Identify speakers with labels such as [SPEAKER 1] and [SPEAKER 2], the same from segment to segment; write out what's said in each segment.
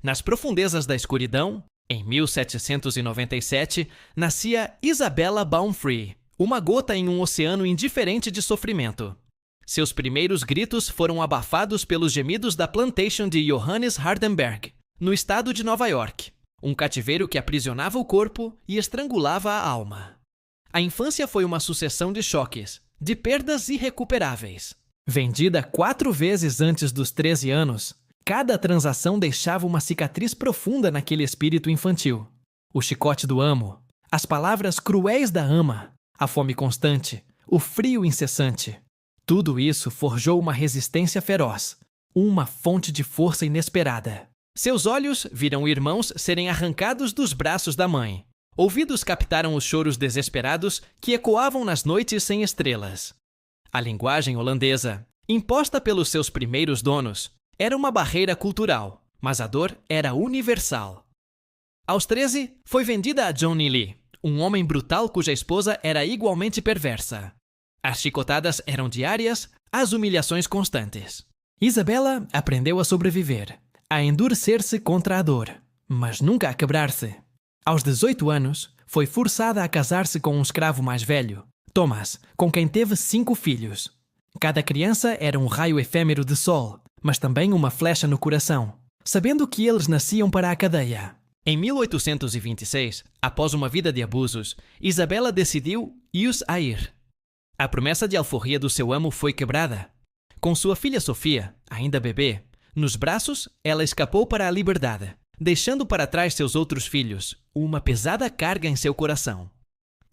[SPEAKER 1] Nas profundezas da escuridão, em 1797, nascia Isabella Baumfree, uma gota em um oceano indiferente de sofrimento. Seus primeiros gritos foram abafados pelos gemidos da plantation de Johannes Hardenberg, no estado de Nova York, um cativeiro que aprisionava o corpo e estrangulava a alma. A infância foi uma sucessão de choques, de perdas irrecuperáveis. Vendida 4 vezes antes dos 13 anos, cada transação deixava uma cicatriz profunda naquele espírito infantil. O chicote do amo, as palavras cruéis da ama, a fome constante, o frio incessante. Tudo isso forjou uma resistência feroz, uma fonte de força inesperada. Seus olhos viram irmãos serem arrancados dos braços da mãe. Ouvidos captaram os choros desesperados que ecoavam nas noites sem estrelas. A linguagem holandesa, imposta pelos seus primeiros donos, era uma barreira cultural, mas a dor era universal. Aos 13, foi vendida a Johnny Lee, um homem brutal cuja esposa era igualmente perversa. As chicotadas eram diárias, as humilhações constantes. Isabella aprendeu a sobreviver, a endurecer-se contra a dor, mas nunca a quebrar-se. Aos 18 anos, foi forçada a casar-se com um escravo mais velho, Thomas, com quem teve 5 filhos. Cada criança era um raio efêmero de sol, mas também uma flecha no coração, sabendo que eles nasciam para a cadeia. Em 1826, após uma vida de abusos, Isabella decidiu ir a ir. A promessa de alforria do seu amo foi quebrada. Com sua filha Sofia, ainda bebê, nos braços, ela escapou para a liberdade, deixando para trás seus outros filhos, uma pesada carga em seu coração.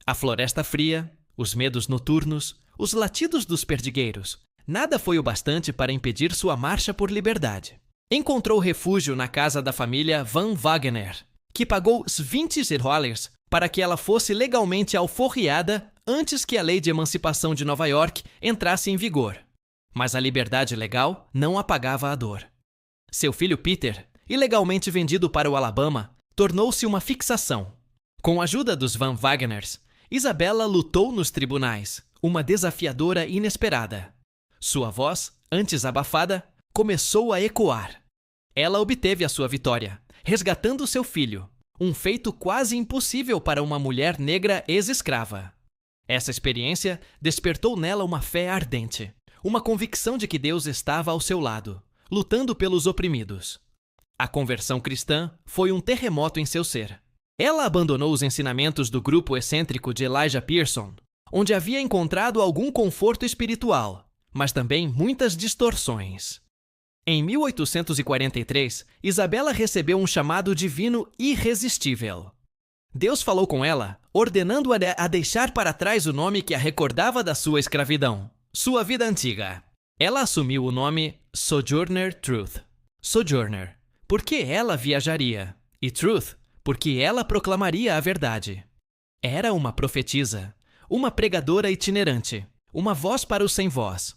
[SPEAKER 1] A floresta fria, os medos noturnos, os latidos dos perdigueiros, nada foi o bastante para impedir sua marcha por liberdade. Encontrou refúgio na casa da família Van Wagener, que pagou 20 zirhollers para que ela fosse legalmente alforriada antes que a lei de emancipação de Nova York entrasse em vigor. Mas a liberdade legal não apagava a dor. Seu filho Peter, ilegalmente vendido para o Alabama, tornou-se uma fixação. Com a ajuda dos Van Wageners, Isabella lutou nos tribunais, uma desafiadora inesperada. Sua voz, antes abafada, começou a ecoar. Ela obteve a sua vitória, resgatando seu filho, um feito quase impossível para uma mulher negra ex-escrava. Essa experiência despertou nela uma fé ardente, uma convicção de que Deus estava ao seu lado, lutando pelos oprimidos. A conversão cristã foi um terremoto em seu ser. Ela abandonou os ensinamentos do grupo excêntrico de Elijah Pearson, onde havia encontrado algum conforto espiritual, mas também muitas distorções. Em 1843, Isabella recebeu um chamado divino irresistível. Deus falou com ela, ordenando-a a deixar para trás o nome que a recordava da sua escravidão, sua vida antiga. Ela assumiu o nome Sojourner Truth. Sojourner, porque ela viajaria, e Truth, porque ela proclamaria a verdade. Era uma profetisa, uma pregadora itinerante, uma voz para os sem voz.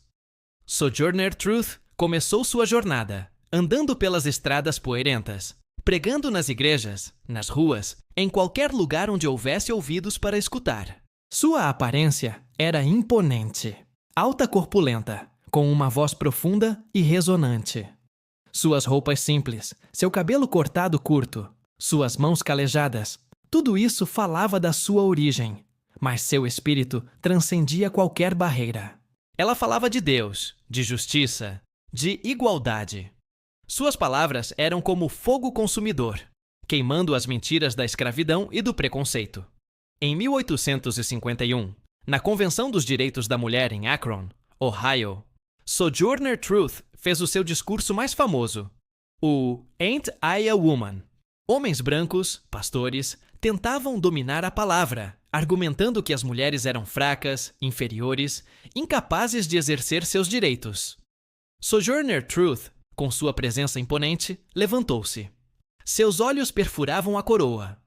[SPEAKER 1] Sojourner Truth começou sua jornada, andando pelas estradas poeirentas, pregando nas igrejas, nas ruas, em qualquer lugar onde houvesse ouvidos para escutar. Sua aparência era imponente, alta corpulenta, com uma voz profunda e ressonante. Suas roupas simples, seu cabelo cortado curto, suas mãos calejadas, tudo isso falava da sua origem, mas seu espírito transcendia qualquer barreira. Ela falava de Deus, de justiça, de igualdade. Suas palavras eram como fogo consumidor, queimando as mentiras da escravidão e do preconceito. Em 1851, na Convenção dos Direitos da Mulher em Akron, Ohio, Sojourner Truth fez o seu discurso mais famoso, o Ain't I a Woman? Homens brancos, pastores, tentavam dominar a palavra, argumentando que as mulheres eram fracas, inferiores, incapazes de exercer seus direitos. Sojourner Truth, com sua presença imponente, levantou-se. Seus olhos perfuravam a coroa.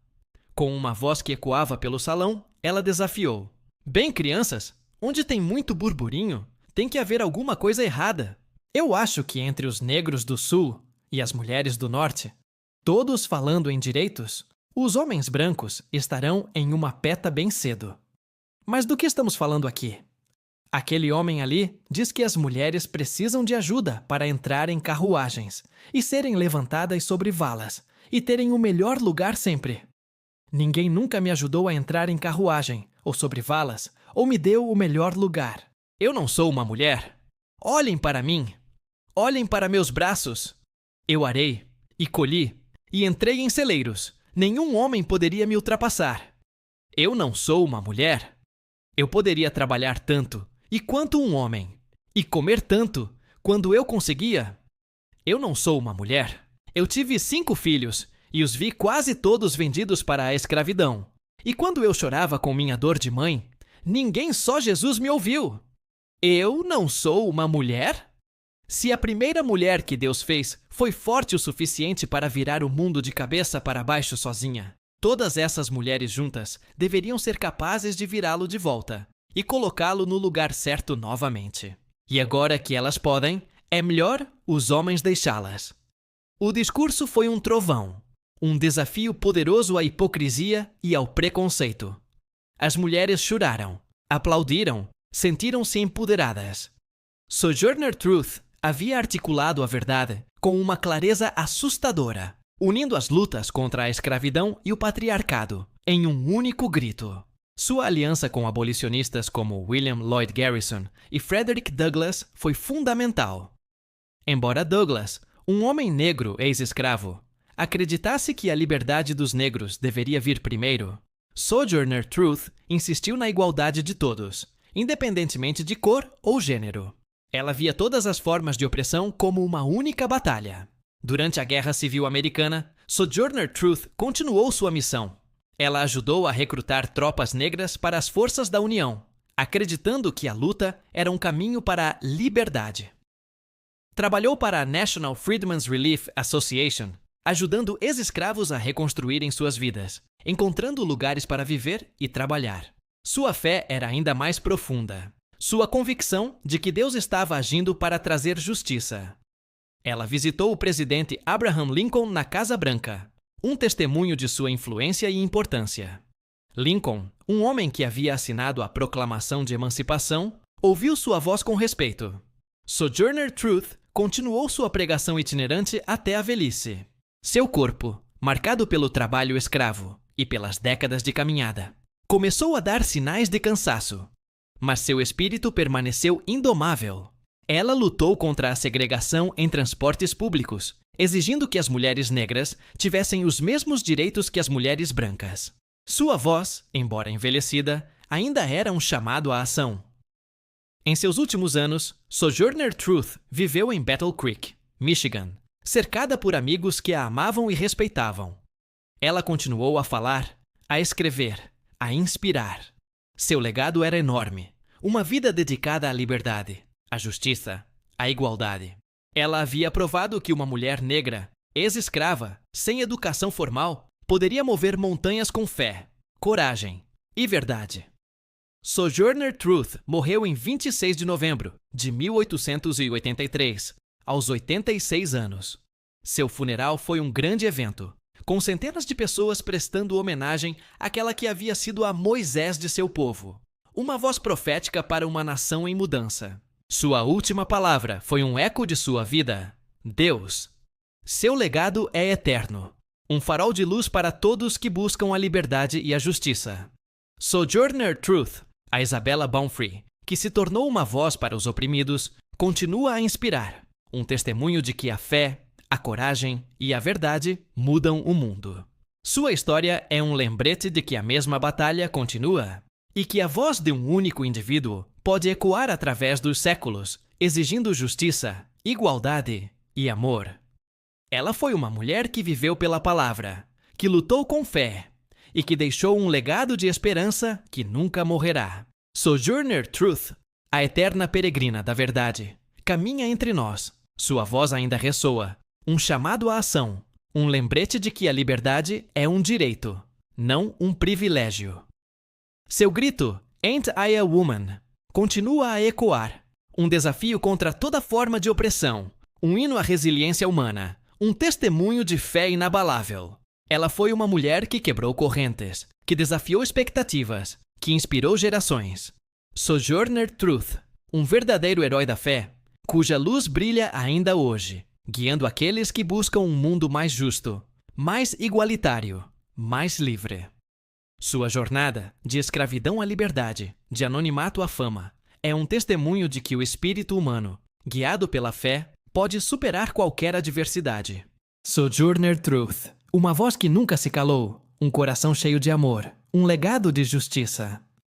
[SPEAKER 1] Com uma voz que ecoava pelo salão, ela desafiou. Bem, crianças, onde tem muito burburinho, tem que haver alguma coisa errada. Eu acho que entre os negros do sul e as mulheres do norte, todos falando em direitos, os homens brancos estarão em uma peta bem cedo. Mas do que estamos falando aqui? Aquele homem ali diz que as mulheres precisam de ajuda para entrar em carruagens e serem levantadas sobre valas e terem o melhor lugar sempre. Ninguém nunca me ajudou a entrar em carruagem ou sobre valas ou me deu o melhor lugar. Eu não sou uma mulher. Olhem para mim. Olhem para meus braços. Eu arei e colhi e entrei em celeiros. Nenhum homem poderia me ultrapassar. Eu não sou uma mulher. Eu poderia trabalhar tanto e quanto um homem, e comer tanto quando eu conseguia. Eu não sou uma mulher. Eu tive 5 filhos e os vi quase todos vendidos para a escravidão. E quando eu chorava com minha dor de mãe, ninguém, só Jesus, me ouviu. Eu não sou uma mulher? Se a primeira mulher que Deus fez foi forte o suficiente para virar o mundo de cabeça para baixo sozinha, todas essas mulheres juntas deveriam ser capazes de virá-lo de volta e colocá-lo no lugar certo novamente. E agora que elas podem, é melhor os homens deixá-las. O discurso foi um trovão, um desafio poderoso à hipocrisia e ao preconceito. As mulheres choraram, aplaudiram, sentiram-se empoderadas. Sojourner Truth havia articulado a verdade com uma clareza assustadora, unindo as lutas contra a escravidão e o patriarcado em um único grito. Sua aliança com abolicionistas como William Lloyd Garrison e Frederick Douglass foi fundamental. Embora Douglass, um homem negro ex-escravo, acreditasse que a liberdade dos negros deveria vir primeiro, Sojourner Truth insistiu na igualdade de todos, independentemente de cor ou gênero. Ela via todas as formas de opressão como uma única batalha. Durante a Guerra Civil Americana, Sojourner Truth continuou sua missão. Ela ajudou a recrutar tropas negras para as forças da União, acreditando que a luta era um caminho para a liberdade. Trabalhou para a National Freedmen's Relief Association, ajudando ex-escravos a reconstruírem suas vidas, encontrando lugares para viver e trabalhar. Sua fé era ainda mais profunda. Sua convicção de que Deus estava agindo para trazer justiça. Ela visitou o presidente Abraham Lincoln na Casa Branca, um testemunho de sua influência e importância. Lincoln, um homem que havia assinado a Proclamação de Emancipação, ouviu sua voz com respeito. Sojourner Truth continuou sua pregação itinerante até a velhice. Seu corpo, marcado pelo trabalho escravo e pelas décadas de caminhada, começou a dar sinais de cansaço. Mas seu espírito permaneceu indomável. Ela lutou contra a segregação em transportes públicos, exigindo que as mulheres negras tivessem os mesmos direitos que as mulheres brancas. Sua voz, embora envelhecida, ainda era um chamado à ação. Em seus últimos anos, Sojourner Truth viveu em Battle Creek, Michigan, cercada por amigos que a amavam e respeitavam. Ela continuou a falar, a escrever, a inspirar. Seu legado era enorme, uma vida dedicada à liberdade, à justiça, à igualdade. Ela havia provado que uma mulher negra, ex-escrava, sem educação formal, poderia mover montanhas com fé, coragem e verdade. Sojourner Truth morreu em 26 de novembro de 1883, aos 86 anos. Seu funeral foi um grande evento, com centenas de pessoas prestando homenagem àquela que havia sido a Moisés de seu povo, uma voz profética para uma nação em mudança. Sua última palavra foi um eco de sua vida: Deus. Seu legado é eterno, um farol de luz para todos que buscam a liberdade e a justiça. Sojourner Truth, a Isabella Baumfree, que se tornou uma voz para os oprimidos, continua a inspirar, um testemunho de que a fé, a coragem e a verdade mudam o mundo. Sua história é um lembrete de que a mesma batalha continua e que a voz de um único indivíduo pode ecoar através dos séculos, exigindo justiça, igualdade e amor. Ela foi uma mulher que viveu pela palavra, que lutou com fé e que deixou um legado de esperança que nunca morrerá. Sojourner Truth, a eterna peregrina da verdade, caminha entre nós. Sua voz ainda ressoa, um chamado à ação, um lembrete de que a liberdade é um direito, não um privilégio. Seu grito, "Ain't I a Woman?", continua a ecoar, um desafio contra toda forma de opressão, um hino à resiliência humana, um testemunho de fé inabalável. Ela foi uma mulher que quebrou correntes, que desafiou expectativas, que inspirou gerações. Sojourner Truth, Um verdadeiro herói da fé, cuja luz brilha ainda hoje, guiando aqueles que buscam um mundo mais justo, mais igualitário, mais livre. Sua jornada, de escravidão à liberdade, de anonimato à fama, é um testemunho de que o espírito humano, guiado pela fé, pode superar qualquer adversidade. Sojourner Truth, uma voz que nunca se calou, um coração cheio de amor, um legado de justiça.